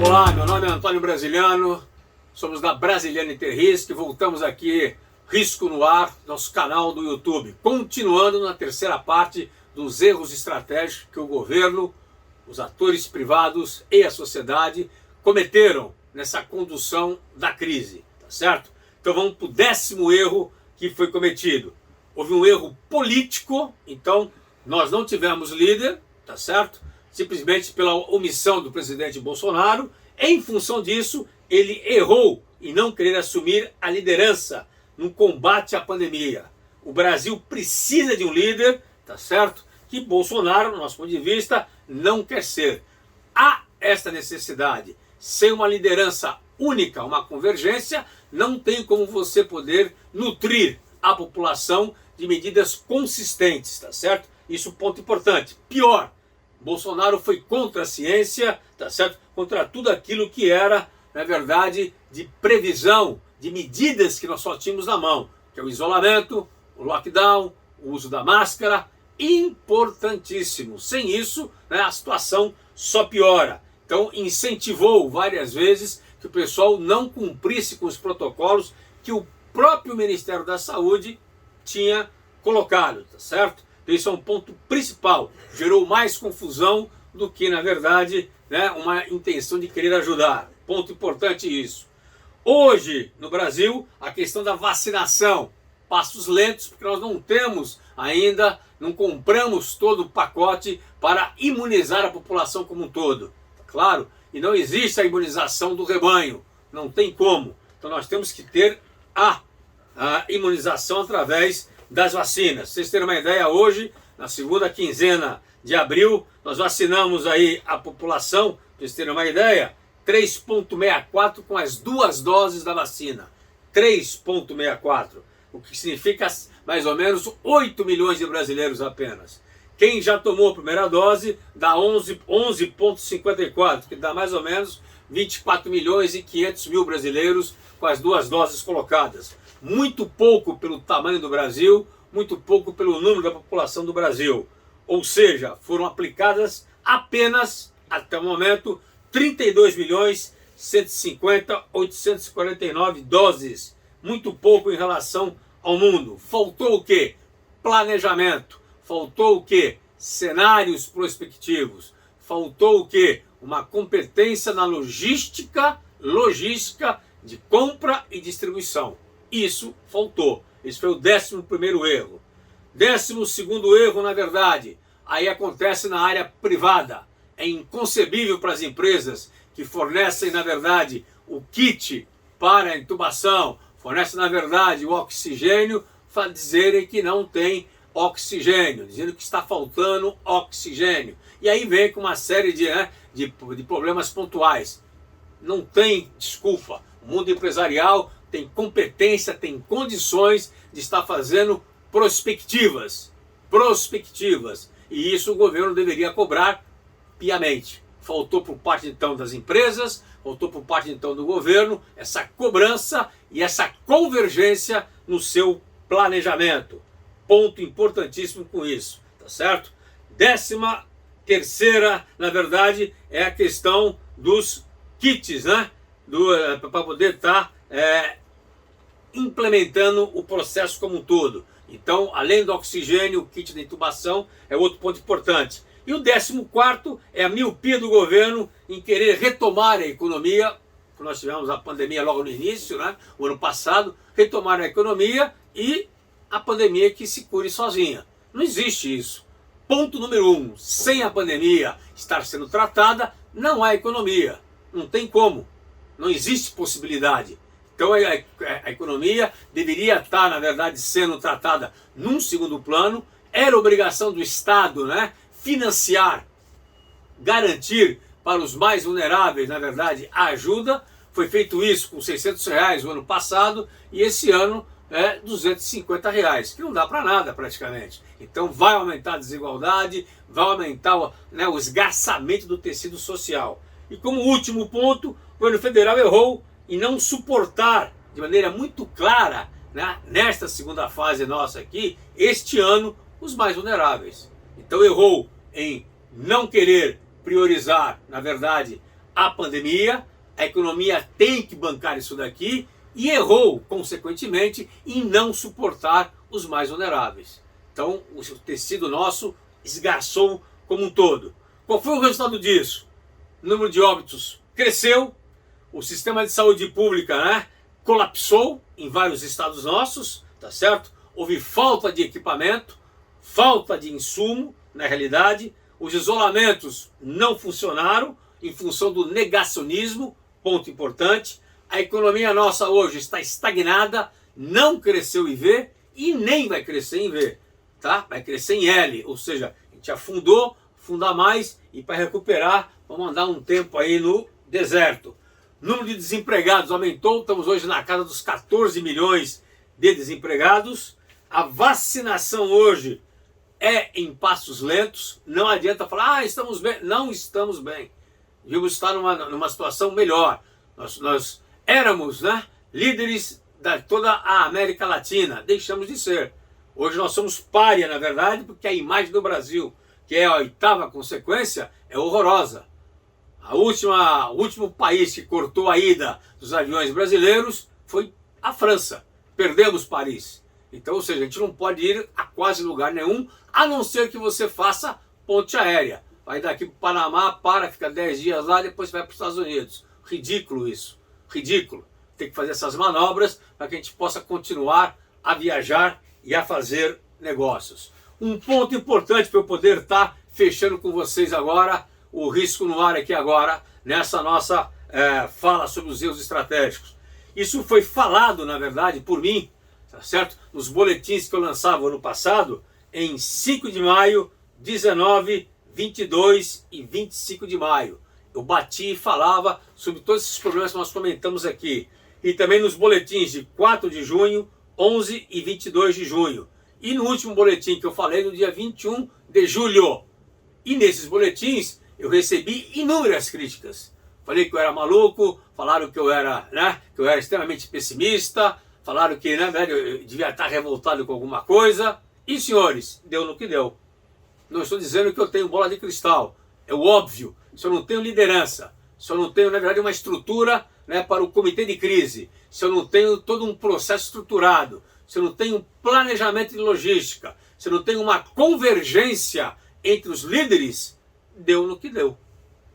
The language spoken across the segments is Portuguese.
Olá, meu nome é Antônio Brasiliano, somos da Brasiliano Interrisco e voltamos aqui, Risco no Ar, nosso canal do YouTube, continuando na terceira parte dos erros estratégicos que o governo, os atores privados e a sociedade cometeram nessa condução da crise, tá certo? Então vamos para o 10º erro que foi cometido. Houve um erro político, então nós não tivemos líder, tá certo? Simplesmente pela omissão do presidente Bolsonaro. Em função disso, ele errou em não querer assumir a liderança no combate à pandemia. O Brasil precisa de um líder, tá certo? Que Bolsonaro, no nosso ponto de vista, não quer ser. Há esta necessidade. Sem uma liderança única, uma convergência, não tem como você poder nutrir a população de medidas consistentes, tá certo? Isso é um ponto importante. Pior, Bolsonaro foi contra a ciência, tá certo? Contra tudo aquilo que era, na verdade, de previsão, de medidas que nós só tínhamos na mão, que é o isolamento, o lockdown, o uso da máscara, importantíssimo. Sem isso, né, a situação só piora. Então, incentivou várias vezes que o pessoal não cumprisse com os protocolos que o próprio Ministério da Saúde tinha colocado, tá certo? Isso é um ponto principal, gerou mais confusão do que, na verdade, né, uma intenção de querer ajudar. Ponto importante isso. Hoje, no Brasil, a questão da vacinação, passos lentos, porque nós não temos ainda, não compramos todo o pacote para imunizar a população como um todo. Claro, e não existe a imunização do rebanho, não tem como. Então nós temos que ter a imunização através das vacinas. Pra vocês terem uma ideia, hoje, na segunda quinzena de abril, nós vacinamos aí a população, para vocês terem uma ideia, 3,64 com as 2 doses da vacina. 3,64, o que significa mais ou menos 8 milhões de brasileiros apenas. Quem já tomou a primeira dose dá 11,54, que dá mais ou menos 24 milhões e 500 mil brasileiros com as 2 doses colocadas. Muito pouco pelo tamanho do Brasil, muito pouco pelo número da população do Brasil. Ou seja, foram aplicadas apenas, até o momento, 32.150.849 doses. Muito pouco em relação ao mundo. Faltou o quê? Planejamento. Faltou o quê? Cenários prospectivos. Faltou o quê? Uma competência na logística de compra e distribuição. Isso faltou. Esse foi o 11º erro. 12º erro, na verdade, aí acontece na área privada. É inconcebível para as empresas que fornecem, na verdade, o kit para a intubação, fornecem, na verdade, o oxigênio, dizerem que não tem oxigênio, dizendo que está faltando oxigênio. E aí vem com uma série de problemas pontuais. Não tem desculpa. O mundo empresarial tem competência, tem condições de estar fazendo prospectivas. E isso o governo deveria cobrar piamente. Faltou por parte então das empresas, faltou por parte então do governo essa cobrança e essa convergência no seu planejamento. Ponto importantíssimo com isso, tá certo? 13ª, na verdade, é a questão dos kits, né? Para poder estar implementando o processo como um todo. Então, além do oxigênio, o kit de intubação é outro ponto importante. E o 14º é a miopia do governo em querer retomar a economia. Nós tivemos a pandemia logo no início, né? O ano passado, retomar a economia e a pandemia que se cure sozinha. Não existe isso. Ponto número 1, sem a pandemia estar sendo tratada, não há economia. Não tem como. Não existe possibilidade. Então a economia deveria estar, na verdade, sendo tratada num segundo plano. Era obrigação do Estado, né, financiar, garantir para os mais vulneráveis, na verdade, a ajuda. Foi feito isso com R$600 no ano passado e esse ano R$250, que não dá para nada praticamente. Então vai aumentar a desigualdade, vai aumentar o esgarçamento do tecido social. E como último ponto, o governo federal errou em não suportar de maneira muito clara, né, nesta segunda fase nossa aqui, este ano, os mais vulneráveis. Então errou em não querer priorizar, na verdade, a pandemia, a economia tem que bancar isso daqui e errou, consequentemente, em não suportar os mais vulneráveis. Então, o tecido nosso esgarçou como um todo. Qual foi o resultado disso? O número de óbitos cresceu, o sistema de saúde pública, né, colapsou em vários estados nossos, tá certo? Houve falta de equipamento, falta de insumo, na realidade, os isolamentos não funcionaram em função do negacionismo, ponto importante. A economia nossa hoje está estagnada, não cresceu em V e nem vai crescer em V, tá? Vai crescer em L, ou seja, a gente afundou, afundar mais e para recuperar vamos andar um tempo aí no deserto. O número de desempregados aumentou, estamos hoje na casa dos 14 milhões de desempregados. A vacinação hoje é em passos lentos, não adianta falar, estamos bem, não estamos bem. Devíamos estar numa situação melhor. Nós éramos, né, líderes de toda a América Latina, deixamos de ser. Hoje nós somos pária, na verdade, porque a imagem do Brasil, que é a 8ª consequência, é horrorosa. O último país que cortou a ida dos aviões brasileiros foi a França. Perdemos Paris. Então, ou seja, a gente não pode ir a quase lugar nenhum, a não ser que você faça ponte aérea. Vai daqui para o Panamá, fica 10 dias lá, depois vai para os Estados Unidos. Ridículo isso. Ridículo. Tem que fazer essas manobras para que a gente possa continuar a viajar e a fazer negócios. Um ponto importante para eu poder estar fechando com vocês agora, o Risco no Ar aqui agora, nessa nossa fala sobre os erros estratégicos. Isso foi falado, na verdade, por mim, tá certo? Nos boletins que eu lançava ano passado, em 5 de maio, 19, 22 e 25 de maio. Eu bati e falava sobre todos esses problemas que nós comentamos aqui. E também nos boletins de 4 de junho, 11 e 22 de junho. E no último boletim que eu falei, no dia 21 de julho. E nesses boletins eu recebi inúmeras críticas. Falei que eu era maluco, falaram que eu era, né, que eu era extremamente pessimista, falaram que, na verdade, eu devia estar revoltado com alguma coisa. E, senhores, deu no que deu. Não estou dizendo que eu tenho bola de cristal. É o óbvio. Se eu não tenho liderança, se eu não tenho, na verdade, uma estrutura, né, para o comitê de crise, se eu não tenho todo um processo estruturado, se eu não tenho planejamento de logística, se eu não tenho uma convergência entre os líderes, deu no que deu.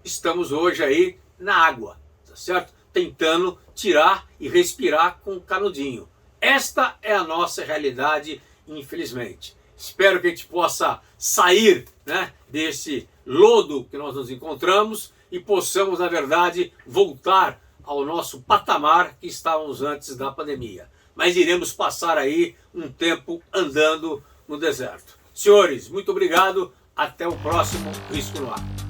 Estamos hoje aí na água, tá certo? Tentando tirar e respirar com o canudinho. Esta é a nossa realidade, infelizmente. Espero que a gente possa sair, né, desse lodo que nós nos encontramos e possamos, na verdade, voltar ao nosso patamar que estávamos antes da pandemia. Mas iremos passar aí um tempo andando no deserto. Senhores, muito obrigado. Até o próximo Risco no Ar.